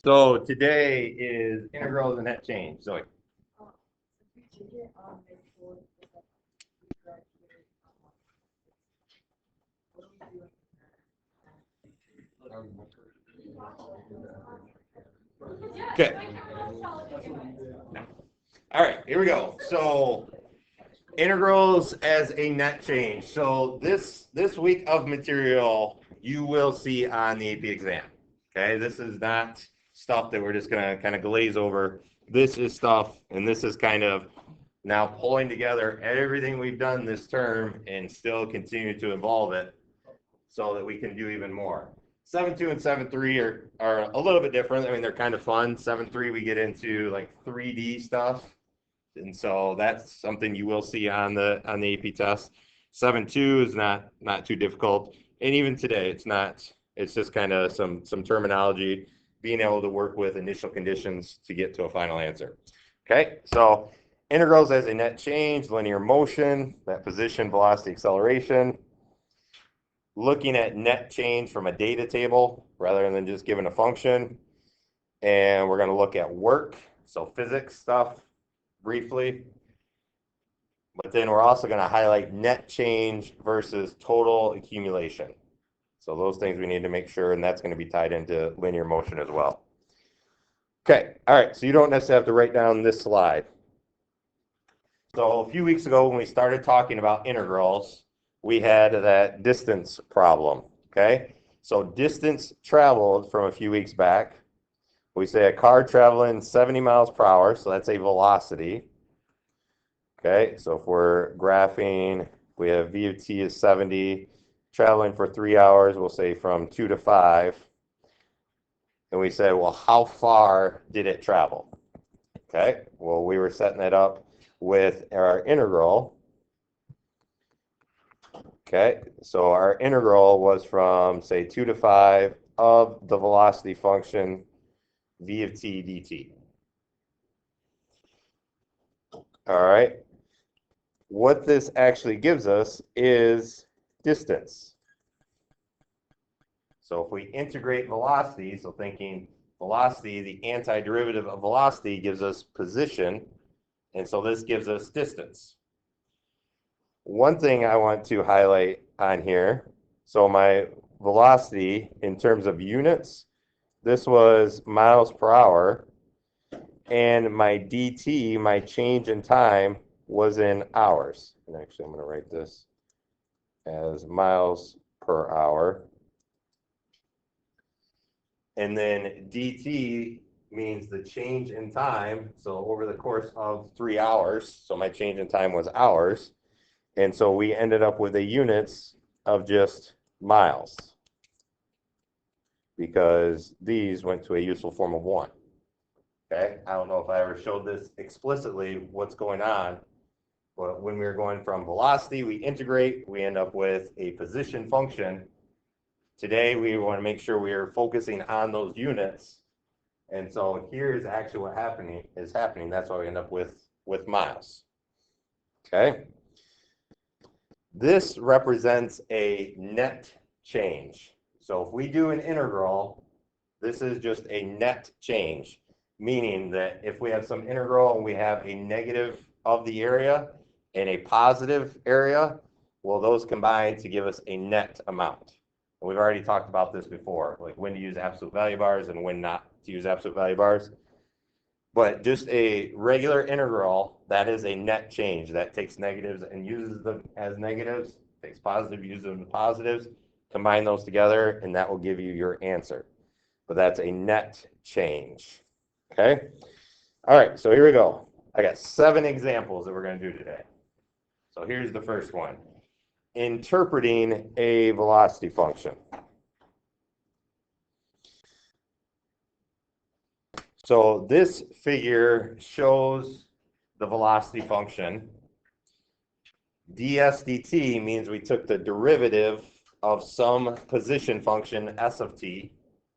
So today is integrals and net change. So okay. All right, here we go. So integrals as a net change. So this week of material you will see on the AP exam. Okay, this is not stuff that we're just gonna kind of glaze over. This is stuff, and this is kind of now pulling together everything we've done this term and still continue to evolve it so that we can do even more. 7.2 and 7.3 are a little bit different. I mean, they're kind of fun. 7.3 we get into like 3D stuff. And so that's something you will see on the AP test. 7.2 is not too difficult. And even today, it's just kind of some terminology, being able to work with initial conditions to get to a final answer. Okay, so integrals as a net change, linear motion, that position, velocity, acceleration. Looking at net change from a data table rather than just giving a function. And we're going to look at work, so physics stuff briefly. But then we're also going to highlight net change versus total accumulation. So those things we need to make sure, and that's going to be tied into linear motion as well. Okay, all right, so you don't necessarily have to write down this slide. So a few weeks ago when we started talking about integrals, we had that distance problem, okay? So distance traveled from a few weeks back. We say a car traveling 70 miles per hour, so that's a velocity. Okay, so if we're graphing, we have v of t is 70, traveling for 3 hours, we'll say from 2 to 5. And we say, well, how far did it travel? Okay, well, we were setting that up with our integral. Okay, so our integral was from, say, 2 to 5 of the velocity function v of t dt. All right, what this actually gives us is distance. So if we integrate velocity, so thinking velocity, the antiderivative of velocity gives us position, and so this gives us distance. One thing I want to highlight on here, so my velocity in terms of units, this was miles per hour, and my dt, my change in time, was in hours. And actually, I'm going to write this as miles per hour. And then dt means the change in time, so over the course of 3 hours, so my change in time was hours. And so we ended up with a units of just miles because these went to a useful form of 1. Okay, I don't know if I ever showed this explicitly what's going on, but when we're going from velocity, we integrate, we end up with a position function. Today, we want to make sure we are focusing on those units. And so here's actually what is happening. That's why we end up with miles. Okay. This represents a net change. So if we do an integral, this is just a net change, meaning that if we have some integral and we have a negative of the area and a positive area, well, those combine to give us a net amount. And we've already talked about this before, like when to use absolute value bars and when not to use absolute value bars. But just a regular integral, that is a net change. That takes negatives and uses them as negatives, takes positive, uses them as positives, combine those together, and that will give you your answer. But that's a net change. Okay? All right, so here we go. I got 7 examples that we're going to do today. So here's the first one. Interpreting a velocity function. So this figure shows the velocity function. ds dt means we took the derivative of some position function s of t.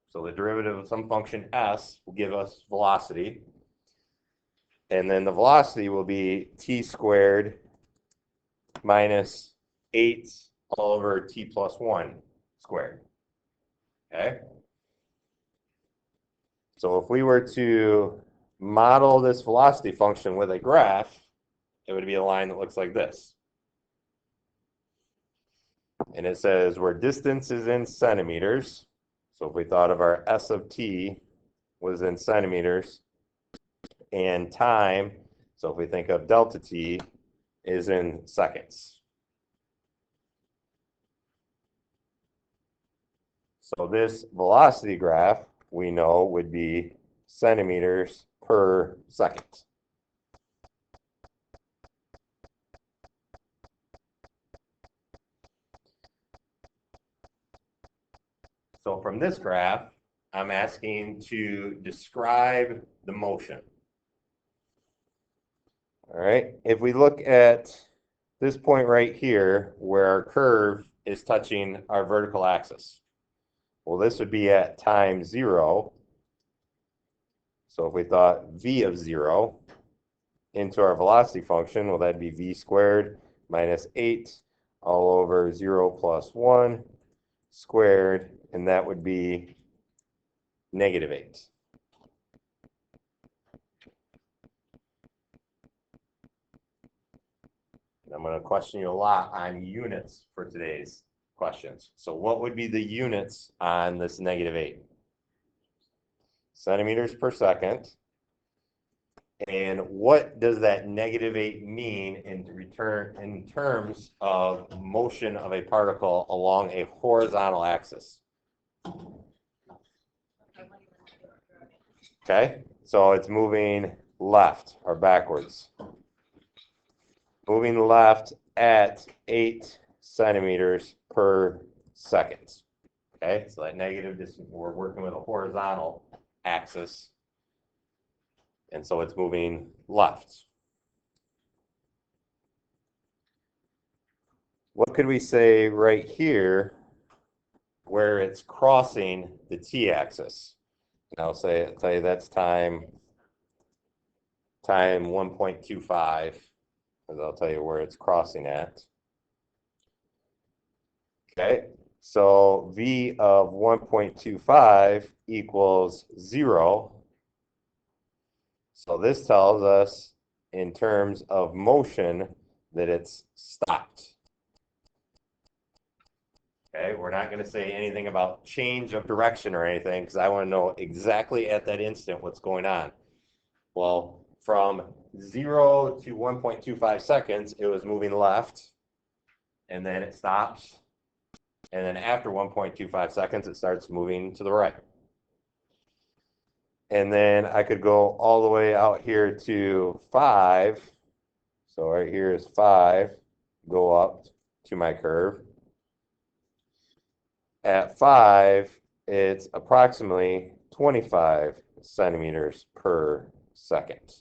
So the derivative of some function s will give us velocity. And then the velocity will be t squared minus 8 all over t plus 1 squared. Okay? So if we were to model this velocity function with a graph, it would be a line that looks like this. And it says where distance is in centimeters. So if we thought of our S of t was in centimeters, and time, so if we think of delta t, is in seconds. So this velocity graph, we know, would be centimeters per second. So from this graph, I'm asking to describe the motion. All right, if we look at this point right here where our curve is touching our vertical axis, well, this would be at time 0. So if we thought v of 0 into our velocity function, well, that'd be v squared minus 8 all over 0 plus 1 squared, and that would be negative 8. I'm going to question you a lot on units for today's questions. So what would be the units on this negative 8? Centimeters per second. And what does that negative 8 mean in terms of motion of a particle along a horizontal axis? Okay, so it's moving left or backwards. Moving left at 8 centimeters per second. Okay, so that negative, we're working with a horizontal axis, and so it's moving left. What could we say right here where it's crossing the t-axis? And I'll tell you that's time 1.25. I'll tell you where it's crossing at. Okay, so v of 1.25 equals 0. So this tells us in terms of motion that it's stopped. Okay, we're not going to say anything about change of direction or anything because I want to know exactly at that instant what's going on. Well, from 0 to 1.25 seconds, it was moving left, and then it stops. And then after 1.25 seconds, it starts moving to the right. And then I could go all the way out here to 5. So right here is 5. Go up to my curve. At 5, it's approximately 25 centimeters per second.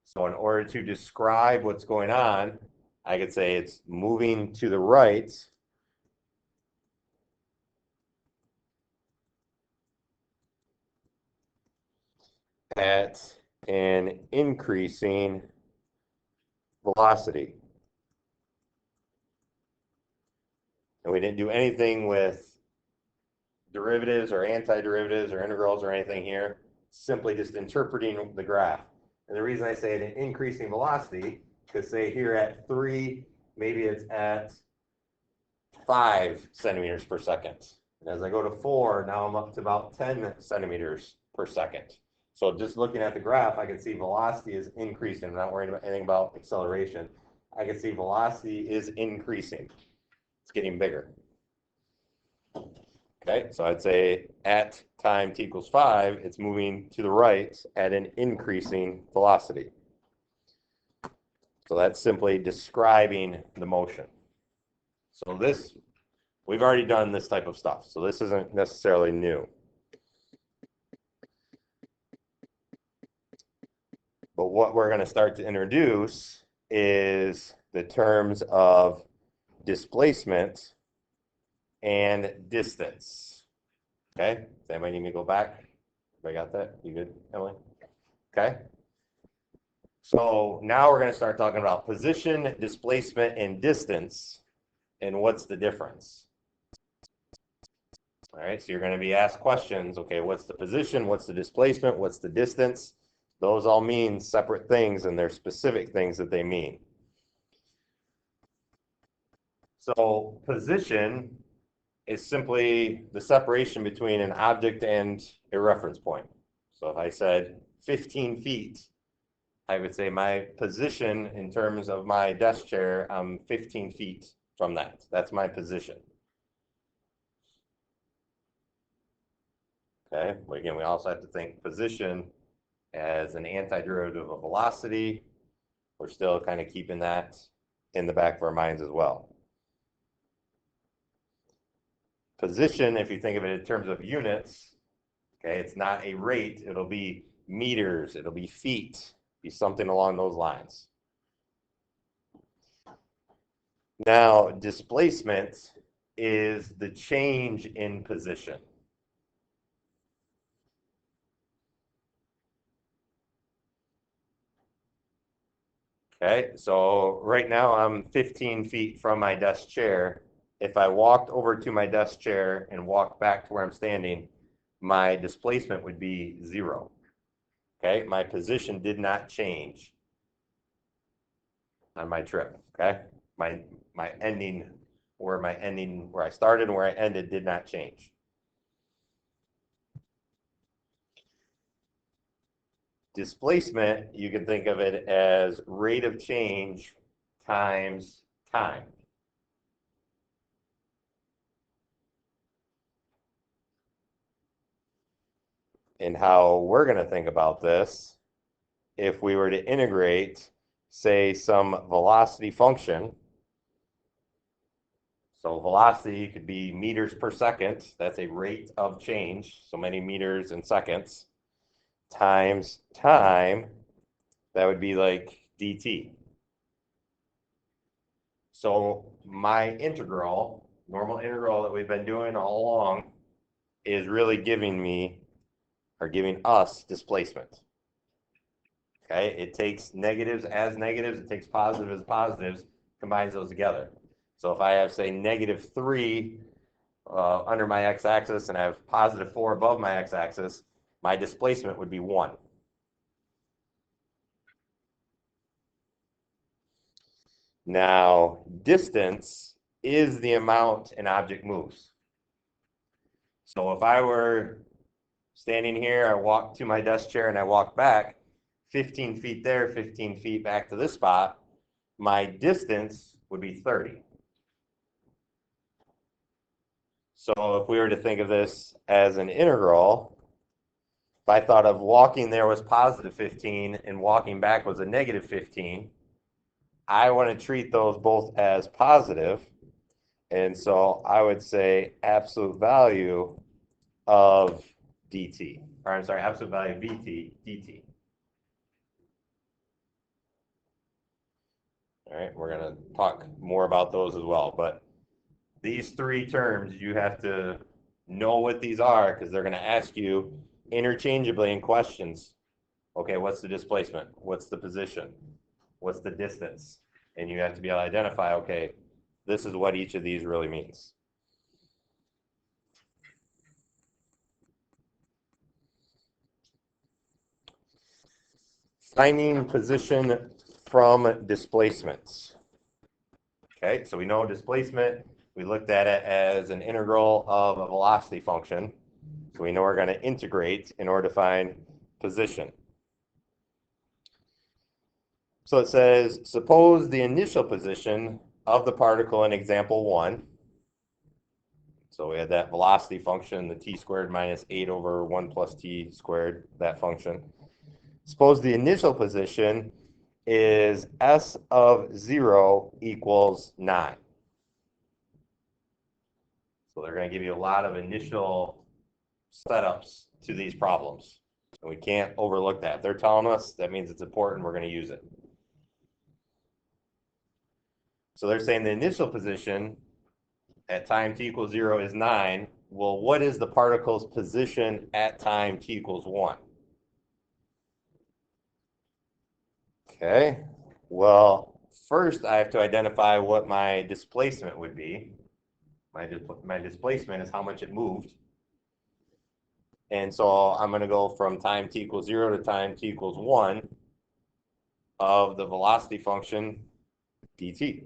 So in order to describe what's going on, I could say it's moving to the right at an increasing velocity. And we didn't do anything with derivatives or antiderivatives or integrals or anything here, simply just interpreting the graph. And the reason I say an increasing velocity, because say here at 3, maybe it's at 5 centimeters per second. And as I go to 4, now I'm up to about 10 centimeters per second. So just looking at the graph, I can see velocity is increasing. I'm not worried about anything about acceleration. I can see velocity is increasing. It's getting bigger. Okay, so I'd say at time t equals 5, it's moving to the right at an increasing velocity. So that's simply describing the motion. So this, we've already done this type of stuff, so this isn't necessarily new. But what we're going to start to introduce is the terms of displacement and distance. Okay, does anybody need me to go back? Everybody got that? You good, Emily? Okay. So now we're going to start talking about position, displacement, and distance and what's the difference? All right, so you're going to be asked questions. Okay, what's the position? What's the displacement? What's the distance? Those all mean separate things, and they're specific things that they mean. So position is simply the separation between an object and a reference point. So if I said 15 feet, I would say my position in terms of my desk chair, I'm 15 feet from that. That's my position. Okay, but again, we also have to think position as an antiderivative of velocity. We're still kind of keeping that in the back of our minds as well. Position, if you think of it in terms of units, okay, it's not a rate, it'll be meters, it'll be feet, be something along those lines. Now, displacement is the change in position. Okay, so right now I'm 15 feet from my desk chair. If I walked over to my desk chair and walked back to where I'm standing, my displacement would be 0. Okay, my position did not change on my trip. Okay, my ending, where I started and where I ended did not change. Displacement, you can think of it as rate of change times time. And how we're going to think about this, if we were to integrate, say, some velocity function. So velocity could be meters per second. That's a rate of change, so many meters in seconds, times time. That would be like dt. So my integral, normal integral that we've been doing all along, is really giving me, or giving us, displacement. Okay, it takes negatives as negatives, it takes positives as positives, combines those together. So if I have, say, -3 under my x-axis and I have +4 above my x-axis, my displacement would be 1. Now, distance is the amount an object moves. So if I were standing here, I walk to my desk chair and I walk back 15 feet there, 15 feet back to this spot, my distance would be 30. So if we were to think of this as an integral, if I thought of walking there was +15 and walking back was a -15, I want to treat those both as positive. And so I would say absolute value of dt, or I'm sorry, absolute value of vt, dt. All right, we're going to talk more about those as well. But these three terms, you have to know what these are because they're going to ask you interchangeably in questions. Okay, what's the displacement? What's the position? What's the distance? And you have to be able to identify, okay, this is what each of these really means. Finding position from displacements. Okay, so we know displacement. We looked at it as an integral of a velocity function. So we know we're going to integrate in order to find position. So it says, suppose the initial position of the particle in example 1. So we had that velocity function, the t squared minus 8 over 1 plus t squared, that function. Suppose the initial position is s of 0 equals 9. So they're going to give you a lot of initial setups to these problems. And we can't overlook that. If they're telling us, that means it's important, we're going to use it. So they're saying the initial position at time t equals 0 is 9. Well, what is the particle's position at time t equals 1? Okay, well, first I have to identify what my displacement would be. My displacement is how much it moved. And so I'm going to go from time t equals 0 to time t equals 1 of the velocity function dt.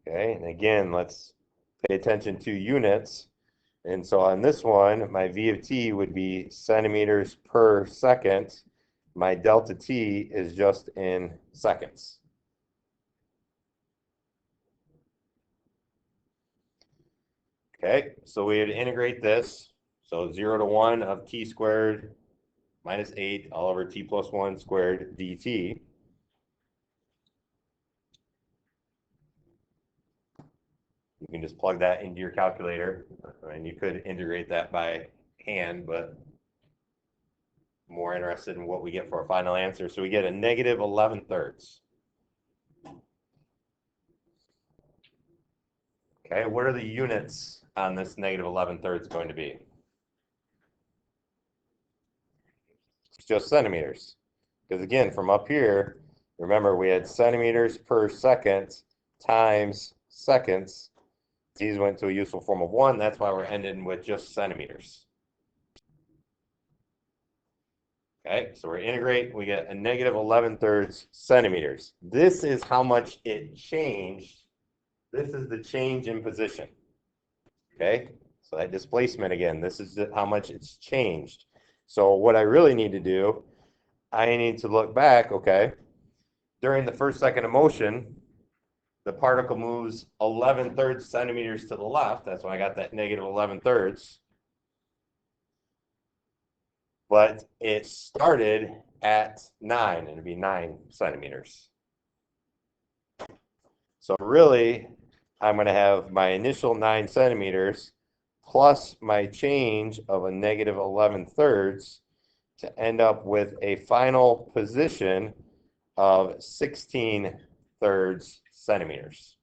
Okay, and again, let's pay attention to units. And so on this one, my v of t would be centimeters per second. My delta t is just in seconds. Okay, so we would integrate this. So 0 to 1 of t squared minus 8 all over t plus 1 squared dt. You can just plug that into your calculator, and you could integrate that by hand, but I'm more interested in what we get for our final answer. So we get a negative 11/3. Okay, what are the units on this negative 11/3 going to be? It's just centimeters. Because again, from up here, remember we had centimeters per second times seconds. These went to a useful form of 1. That's why we're ending with just centimeters. Okay, so we're integrate. We get a negative 11/3 centimeters. This is how much it changed. This is the change in position. Okay, so that displacement again, this is how much it's changed. So what I really need to do, I need to look back, okay, during the first second of motion, the particle moves 11/3 centimeters to the left. That's why I got that negative 11/3. But it started at 9, and it'd be 9 centimeters. So really, I'm going to have my initial 9 centimeters plus my change of a negative 11/3 to end up with a final position of 16/3 centimeters.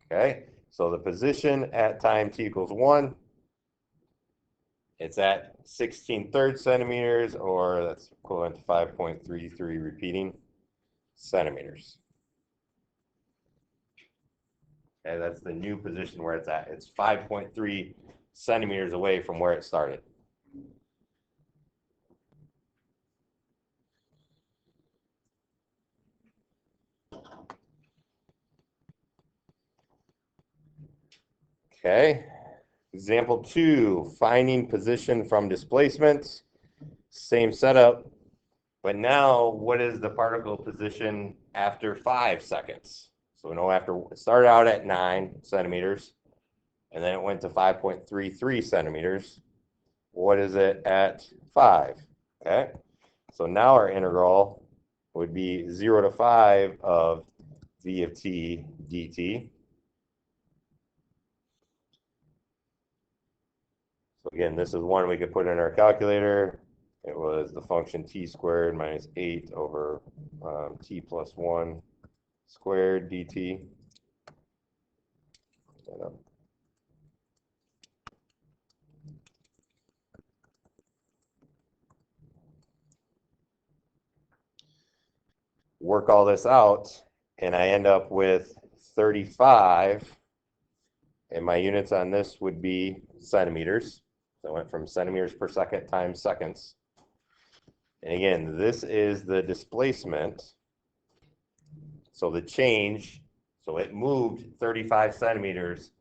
Okay, so the position at time t equals 1, it's at 16/3 centimeters, or that's equivalent to 5.33 repeating centimeters. Okay, that's the new position where it's at. It's 5.3 centimeters away from where it started. Okay, example 2, finding position from displacement. Same setup, but now what is the particle position after 5 seconds? So we know after it started out at 9 centimeters, and then it went to 5.33 centimeters. What is it at 5? Okay, so now our integral would be 0 to 5 of v of t dt. So again, this is one we could put in our calculator. It was the function t squared minus 8 over t plus 1 squared dt. Work all this out, and I end up with 35, and my units on this would be centimeters. So I went from centimeters per second times seconds. And again, this is the displacement. So the change, so it moved 35 centimeters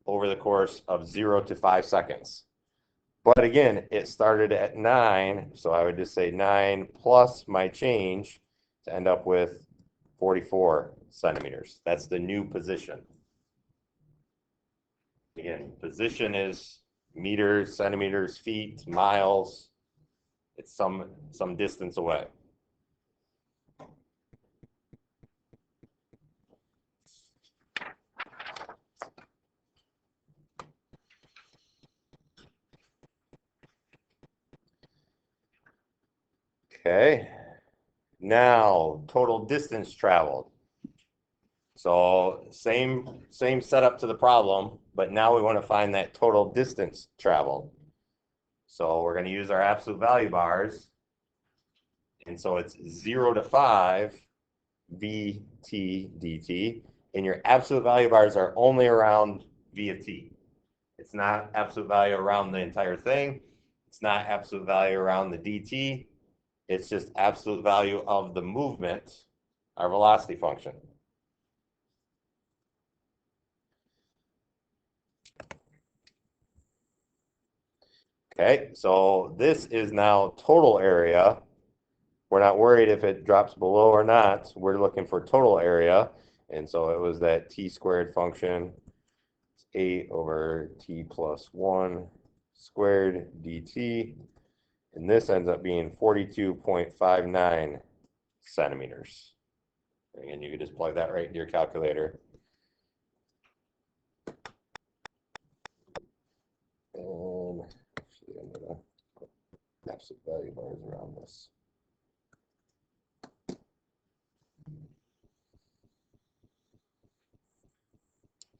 over the course of 0 to 5 seconds. But again, it started at 9, so I would just say 9 plus my change to end up with 44 centimeters. That's the new position. Again, position is meters, centimeters, feet, miles. It's some distance away. Okay, now total distance traveled. So same setup to the problem, but now we want to find that total distance traveled. So we're going to use our absolute value bars. And so it's 0 to 5 v t dt. And your absolute value bars are only around v of t. It's not absolute value around the entire thing. It's not absolute value around the dt. It's just absolute value of the movement, our velocity function. Okay, so this is now total area. We're not worried if it drops below or not. We're looking for total area. And so it was that t squared function, 8 over t plus 1 squared dt. And this ends up being 42.59 centimeters. Again, you can just plug that right into your calculator. And actually, I'm going to put absolute value bars around this.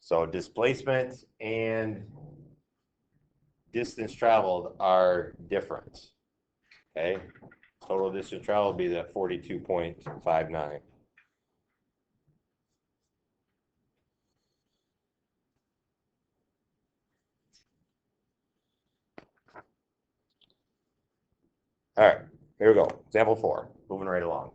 So displacement and distance traveled are different. Okay, total distance traveled would be that 42.59. All right, here we go. Example 4, moving right along.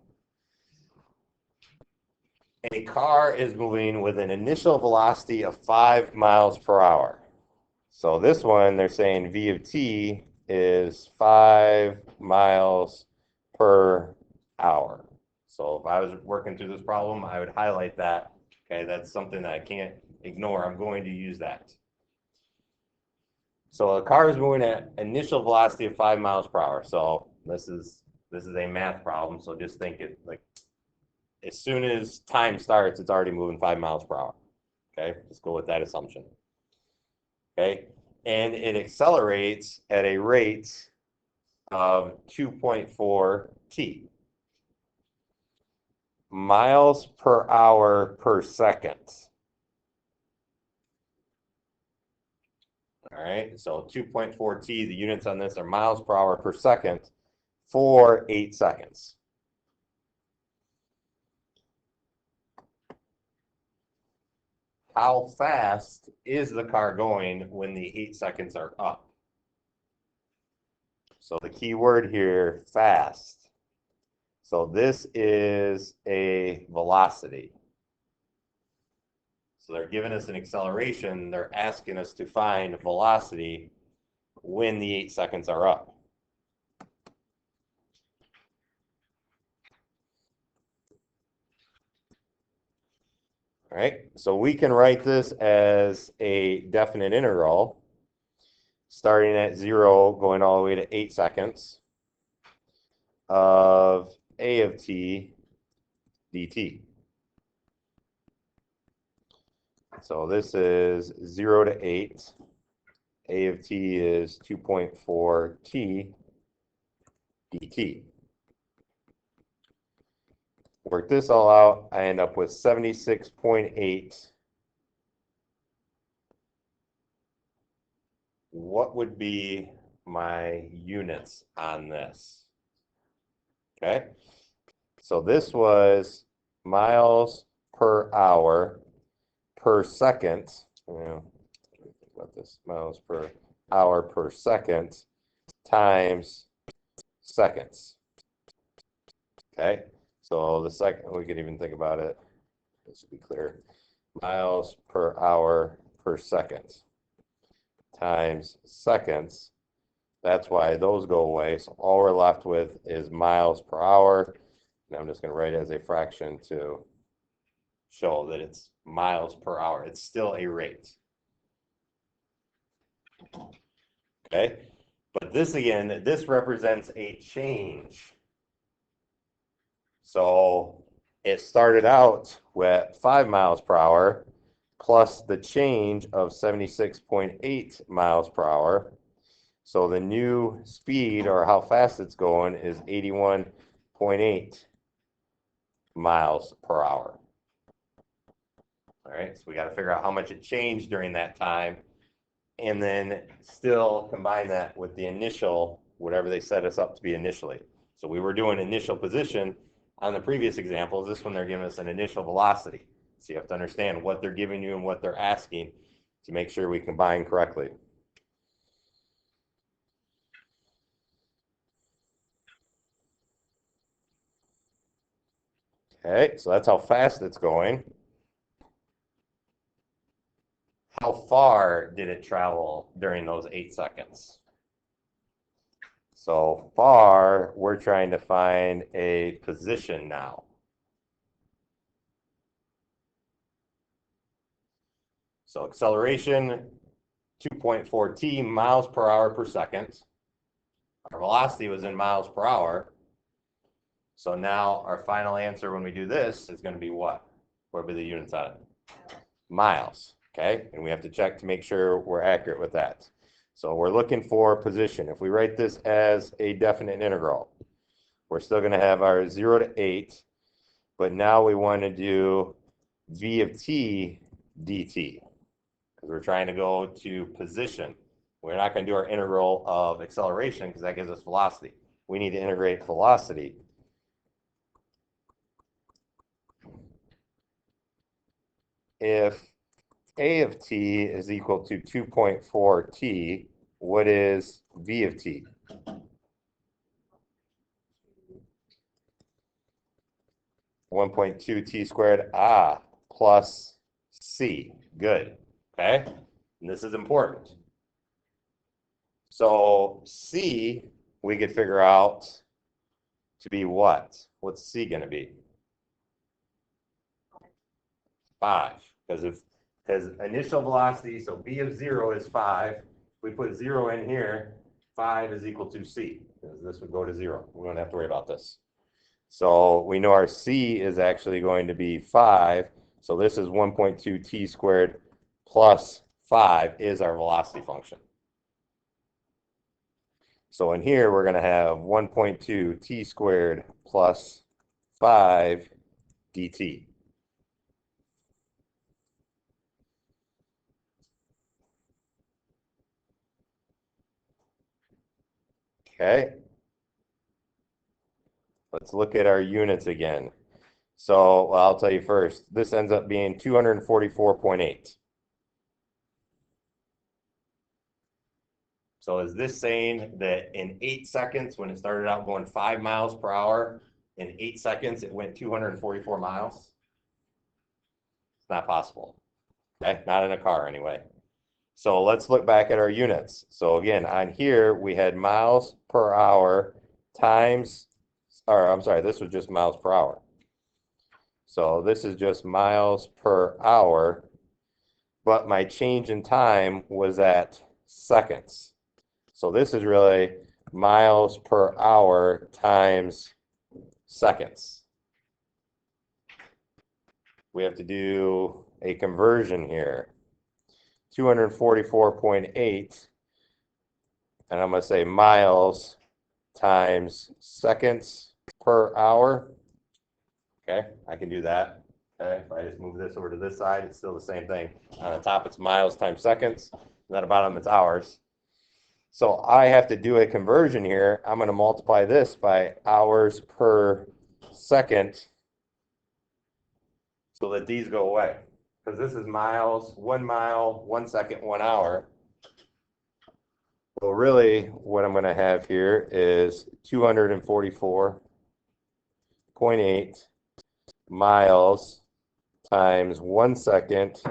A car is moving with an initial velocity of 5 miles per hour. So this one, they're saying v of t is 5 miles per hour. So if I was working through this problem, I would highlight that. Okay, that's something that I can't ignore. I'm going to use that. So a car is moving at initial velocity of 5 miles per hour. So this is a math problem. So just think it like as soon as time starts, it's already moving 5 miles per hour. Okay, just go with that assumption. Okay, and it accelerates at a rate of 2.4 t miles per hour per second. All right, so 2.4 t, the units on this are miles per hour per second for 8 seconds. How fast is the car going when the 8 seconds are up? So the key word here, fast. So this is a velocity. So they're giving us an acceleration. They're asking us to find velocity when the 8 seconds are up. All right, so we can write this as a definite integral starting at 0, going all the way to 8 seconds of a of t dt. So this is 0 to 8. A of t is 2.4 t dt. Work this all out, I end up with 76.8. What would be my units on this? Okay, so this was miles per hour per second. Think about this, miles per hour per second times seconds. Okay, so the second, we could even think about it, this would be clear, miles per hour per second times seconds. That's why those go away. So all we're left with is miles per hour. And I'm just going to write it as a fraction to show that it's miles per hour. It's still a rate. Okay, but this again, this represents a change. So it started out with 5 miles per hour plus the change of 76.8 miles per hour. So the new speed, or how fast it's going, is 81.8 miles per hour. All right, so we got to figure out how much it changed during that time. and then still combine that with the initial, whatever they set us up to be initially. So we were doing initial position on the previous examples. This one, they're giving us an initial velocity. So you have to understand what they're giving you and what they're asking to make sure we combine correctly. Okay, so that's how fast it's going. How far did it travel during those 8 seconds? So far, we're trying to find a position now. So acceleration, 2.4 t miles per hour per second. Our velocity was in miles per hour. So now our final answer when we do this is going to be what? What will be the units on it? Miles, okay? And we have to check to make sure we're accurate with that. So we're looking for position. If we write this as a definite integral, we're still going to have our 0 to 8, but now we want to do v of t dt, because we're trying to go to position. We're not going to do our integral of acceleration because that gives us velocity. We need to integrate velocity. If a of t is equal to 2.4 t, what is v of t? (1.2 t squared) plus c. Good. Okay? And this is important. So c, we could figure out to be what? What's c going to be? 5. Because initial velocity, so v of 0 is 5. If we put 0 in here, 5 is equal to c. Because this would go to 0. We don't have to worry about this. So we know our c is actually going to be 5. So this is 1.2 t squared plus 5 is our velocity function. So in here, we're going to have 1.2 t squared plus 5 dt. Okay. Let's look at our units again. So I'll tell you first, this ends up being 244.8. So is this saying that in 8 seconds, when it started out going 5 miles per hour, in 8 seconds it went 244 miles? It's not possible. Okay, not in a car anyway. So let's look back at our units. So again, on here we had miles per hour times, or I'm sorry, this was just miles per hour. So this is just miles per hour, but my change in time was at seconds. So this is really miles per hour times seconds. We have to do a conversion here. 244.8, and I'm going to say miles times seconds per hour. Okay, I can do that. Okay, if I just move this over to this side, it's still the same thing. On the top, it's miles times seconds, and at the bottom, it's hours. So I have to do a conversion here. I'm going to multiply this by hours per second so that these go away. Because this is miles, 1 mile, 1 second, 1 hour. So really, what I'm going to have here is 244.8 miles times 1 second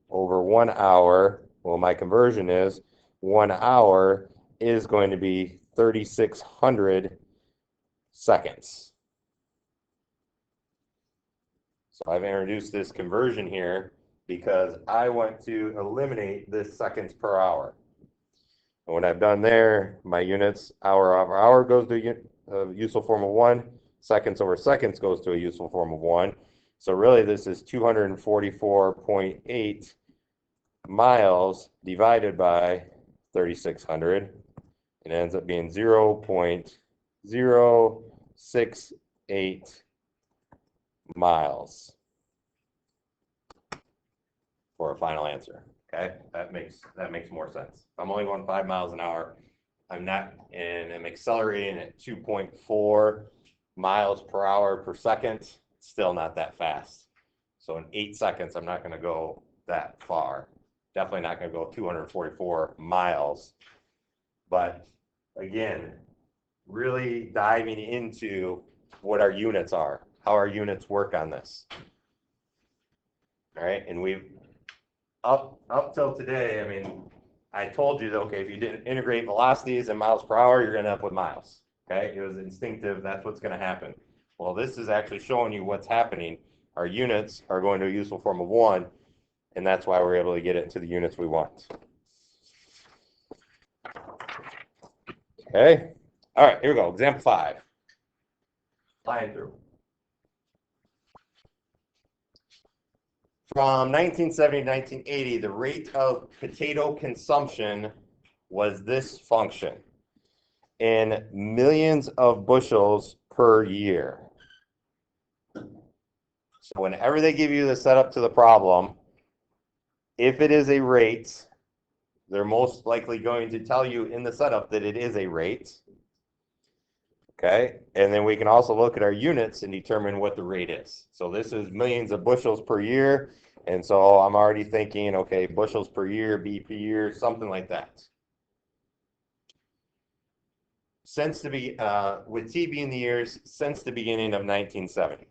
over 1 hour. Well, my conversion is 1 hour is going to be 3,600 seconds. So I've introduced this conversion here because I want to eliminate this seconds per hour. And when I've done there, my units, hour over hour goes to a useful form of 1. Seconds over seconds goes to a useful form of 1. So really this is 244.8 miles divided by 3,600. It ends up being 0.068 miles for a final answer. Okay, that makes more sense. If I'm only going 5 miles an hour, I'm accelerating at 2.4 miles per hour per second. Still not that fast. So in 8 seconds, I'm not going to go that far. Definitely not going to go 244 miles. But again, really diving into what our units are, how our units work on this. All right, and we've up till today, I mean, I told you that, okay, if you didn't integrate velocities and miles per hour, you're going to end up with miles. Okay, it was instinctive. That's what's going to happen. Well, this is actually showing you what's happening. Our units are going to a useful form of 1, and that's why we're able to get it into the units we want. Okay, all right, here we go. Example 5. Flying through. From 1970 to 1980, the rate of potato consumption was this function in millions of bushels per year. So whenever they give you the setup to the problem, if it is a rate, they're most likely going to tell you in the setup that it is a rate. Okay, and then we can also look at our units and determine what the rate is. So this is millions of bushels per year. And so I'm already thinking, okay, bushels per year, B per year, something like that. Since with T being the years, since the beginning of 1970.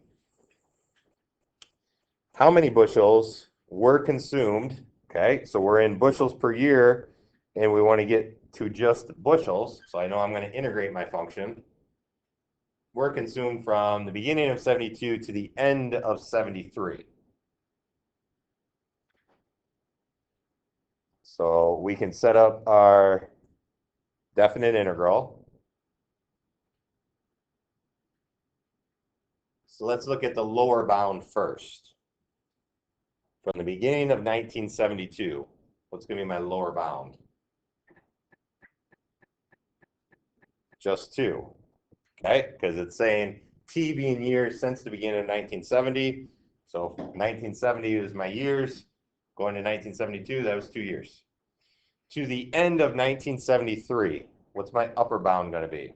How many bushels were consumed? Okay, so we're in bushels per year, and we want to get to just bushels. So I know I'm going to integrate my function. Were consumed from the beginning of 72 to the end of 73. So we can set up our definite integral. So let's look at the lower bound first. From the beginning of 1972, what's going to be my lower bound? Just 2. Okay, because it's saying T being years since the beginning of 1970. So 1970 is my years. Going to 1972, that was 2 years. To the end of 1973, what's my upper bound going to be?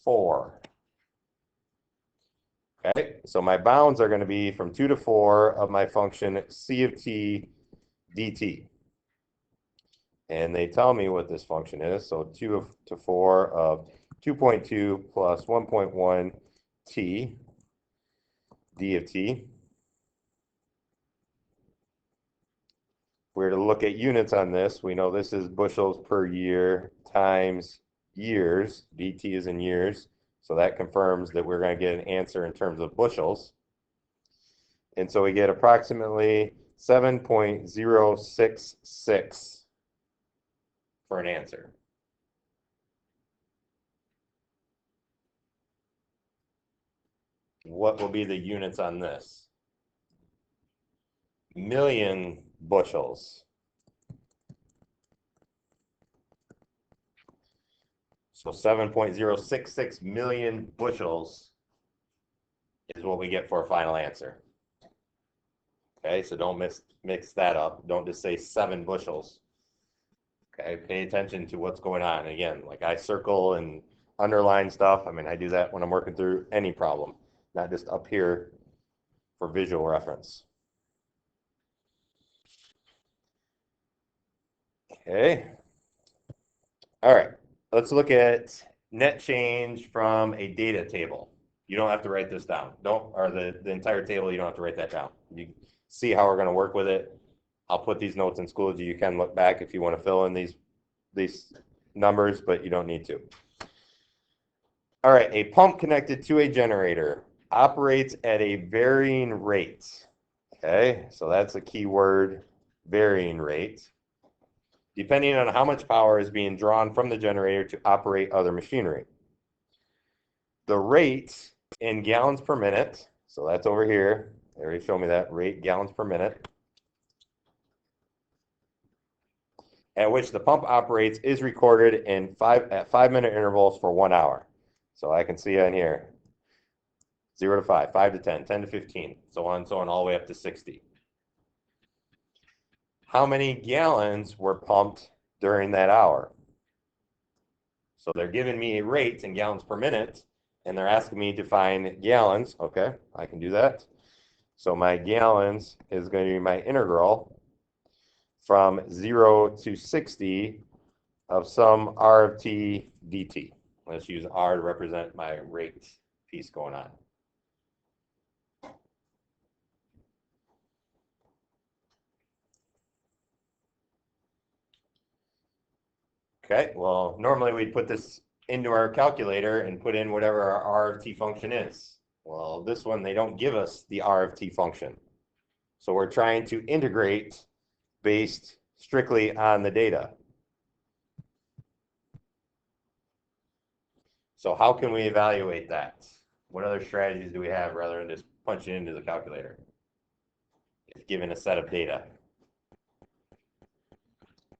4. Okay, so my bounds are going to be from 2 to 4 of my function c of t dt. And they tell me what this function is. So 2 to 4 of 2.2 plus 1.1 t d of t. If we're to look at units on this, we know this is bushels per year times years. dt is in years. So that confirms that we're going to get an answer in terms of bushels. And so we get approximately 7.066 for an answer. What will be the units on this? Million bushels. So 7.066 million bushels is what we get for a final answer. Okay, so don't mix that up. Don't just say 7 bushels. Okay, pay attention to what's going on. Again, like I circle and underline stuff. I mean, I do that when I'm working through any problem, not just up here for visual reference. Okay. All right. Let's look at net change from a data table. You don't have to write this down. The entire table, you don't have to write that down. You see how we're going to work with it. I'll put these notes in Schoology. You can look back if you want to fill in these numbers, but you don't need to. All right, a pump connected to a generator operates at a varying rate. Okay, so that's a key word, varying rate, depending on how much power is being drawn from the generator to operate other machinery. The rate in gallons per minute, so that's over here. They already showed me that, rate gallons per minute, at which the pump operates is recorded in 5-minute intervals for 1 hour. So I can see on here, 0 to 5, 5 to 10, 10 to 15, so on and so on, all the way up to 60. how many gallons were pumped during that hour. So they're giving me a rate in gallons per minute, and they're asking me to find gallons. Okay, I can do that. So my gallons is going to be my integral from 0 to 60 of some R of t dt. Let's use R to represent my rate piece going on. Okay, well, normally we'd put this into our calculator and put in whatever our R of t function is. Well, this one, they don't give us the R of t function. So we're trying to integrate based strictly on the data. So how can we evaluate that? What other strategies do we have rather than just punching into the calculator? If given a set of data.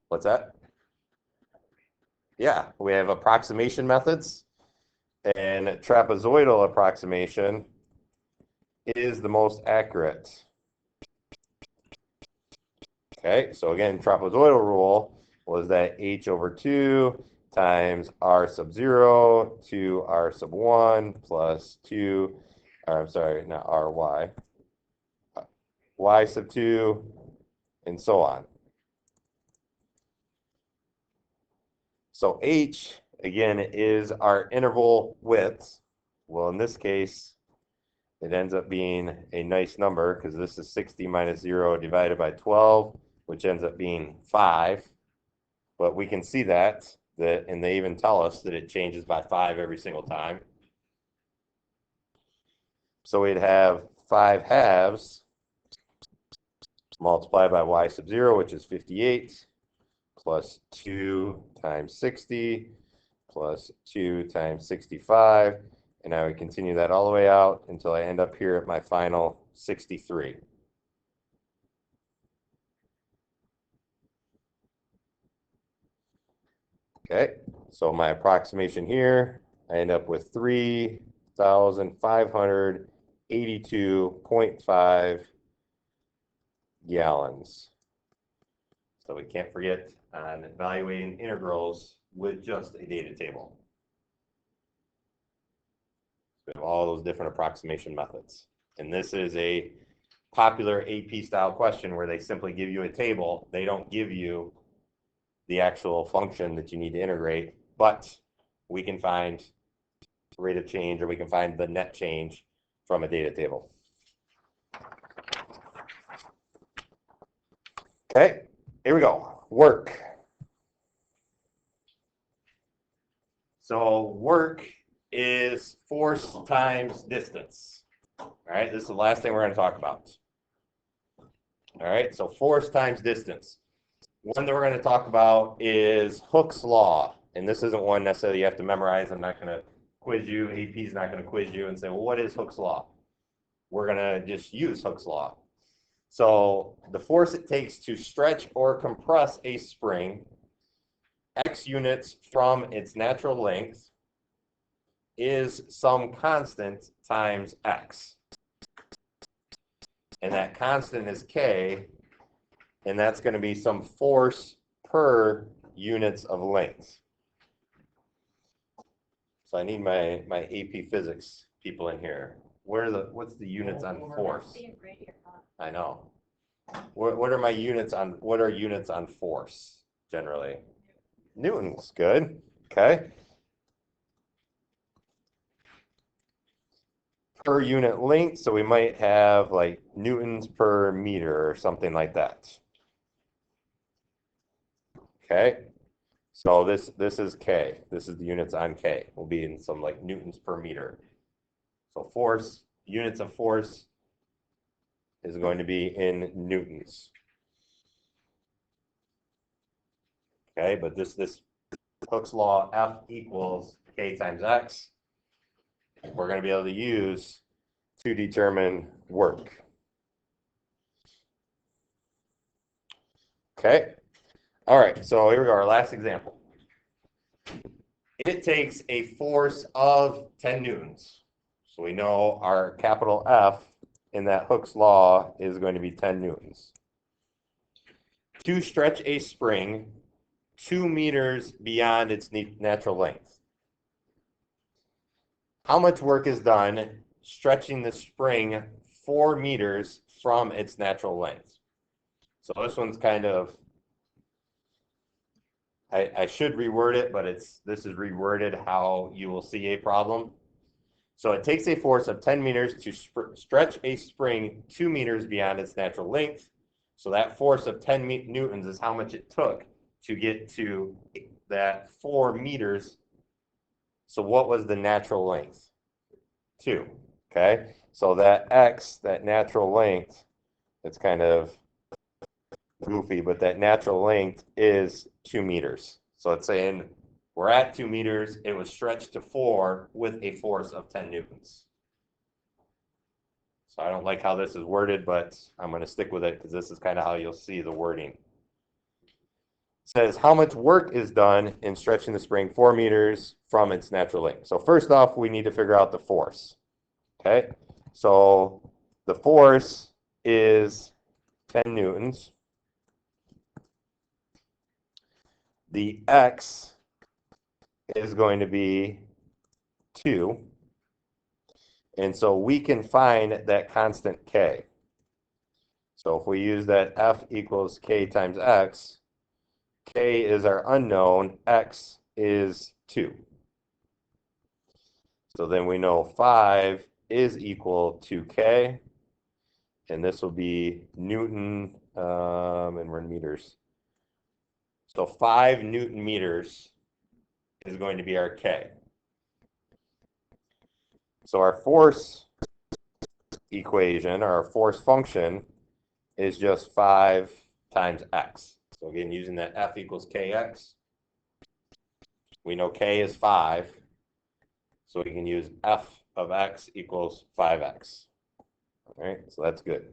What's that? Yeah, we have approximation methods, and trapezoidal approximation is the most accurate. Okay, so again, trapezoidal rule was that h over 2 times r sub 0 to r sub 1 plus 2, or I'm sorry, not ry, y sub 2, and so on. So h, again, is our interval width. Well, in this case, it ends up being a nice number because this is 60 minus 0 divided by 12, which ends up being 5. But we can see that, and they even tell us that it changes by 5 every single time. So we'd have 5 halves multiplied by y sub 0, which is 58, plus 2 times 60, plus 2 times 65, and I would continue that all the way out until I end up here at my final 63. Okay, so my approximation here, I end up with 3,582.5 gallons. So we can't forget on evaluating integrals with just a data table. We have all those different approximation methods. And this is a popular AP style question where they simply give you a table. They don't give you the actual function that you need to integrate, but we can find rate of change, or we can find the net change from a data table. Okay, here we go. Work. So work is force times distance. All right, this is the last thing we're going to talk about. All right, so force times distance. One that we're going to talk about is Hooke's law. And this isn't one necessarily you have to memorize. I'm not going to quiz you. AP is not going to quiz you and say, well, what is Hooke's law? We're going to just use Hooke's law. So the force it takes to stretch or compress a spring x units from its natural length is some constant times x. And that constant is k, and that's going to be some force per units of length. So I need my AP physics people in here. What's the units on force? I know. What are my units on, what are units on force generally? Newtons, good. Okay. Per unit length, so we might have like newtons per meter or something like that. Okay. So this is K. This is the units on K. Will be in some like newtons per meter. So force, units of force is going to be in newtons. Okay, but this Hooke's law, F equals K times X, we're going to be able to use to determine work. Okay. All right, so here we go, our last example. It takes a force of 10 newtons. So we know our capital F in that Hooke's law is going to be 10 newtons. to stretch a spring 2 meters beyond its natural length. How much work is done stretching the spring 4 meters from its natural length? So this one's kind of, I should reword it, but this is reworded how you will see a problem. So it takes a force of 10 meters to stretch a spring 2 meters beyond its natural length. So that force of 10 newtons is how much it took to get to that 4 meters. So what was the natural length? 2. Okay, so that x, that natural length, it's kind of goofy, but that natural length is 2 meters. So it's saying we're at 2 meters, it was stretched to 4 with a force of 10 newtons. So I don't like how this is worded, but I'm going to stick with it because this is kind of how you'll see the wording. It says how much work is done in stretching the spring 4 meters from its natural length. So first off, we need to figure out the force. Okay, so the force is 10 newtons. The x is going to be 2. And so we can find that constant k. So if we use that F equals k times x, k is our unknown, x is 2. So then we know 5 is equal to k, and this will be Newton, and we're in meters. So 5 Newton meters is going to be our k. So our force equation, or our force function, is just 5 times x. So again, using that F equals kx, we know k is 5, so we can use F of x equals 5x. All right, so that's good.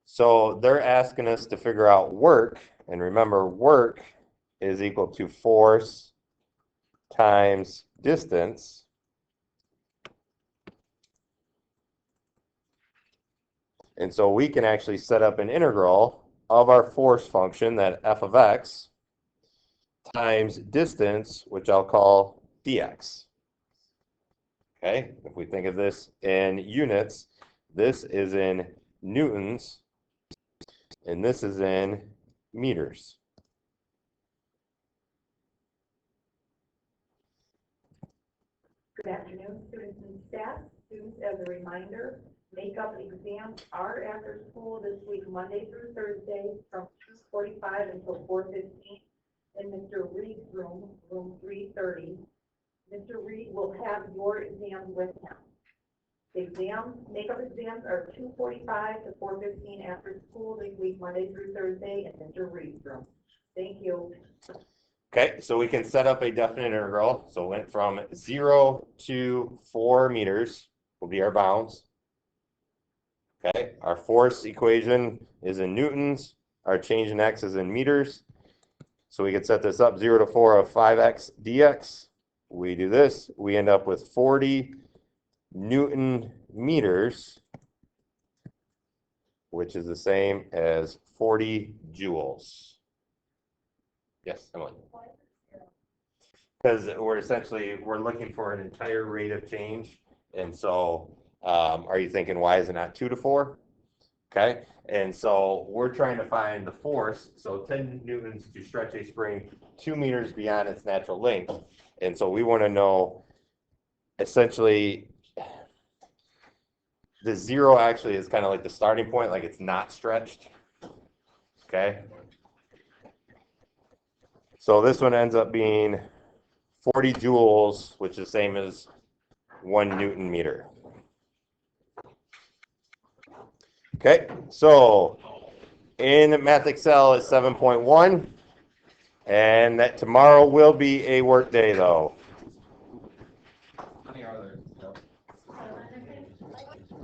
So they're asking us to figure out work, and remember, work is equal to force times distance. And so we can actually set up an integral of our force function, that f of x, times distance, which I'll call dx. Okay, if we think of this in units, this is in newtons, and this is in meters. Good afternoon, students and staff. Students, as a reminder, makeup exams are after school this week, Monday through Thursday, from 2:45 until 4:15 in Mr. Reed's room, room 330. Mr. Reed will have your exams with him. Makeup exams are 2:45 to 4:15 after school this week, Monday through Thursday in Mr. Reed's room. Thank you. Okay, so we can set up a definite integral. So it went from 0 to 4 meters will be our bounds. Okay, our force equation is in newtons. Our change in x is in meters. So we could set this up 0 to 4 of 5x dx. We do this, we end up with 40 Newton meters, which is the same as 40 joules. Yes, Emily. Because we're looking for an entire rate of change, and so are you thinking why is it not 2 to 4? Okay, and so we're trying to find the force. So 10 newtons to stretch a spring 2 meters beyond its natural length, and so we want to know essentially the 0 actually is kind of like the starting point, like it's not stretched. Okay, so this one ends up being 40 joules, which is the same as 1 Newton meter. Okay, so in Math Excel is 7.1, and that tomorrow will be a work day though.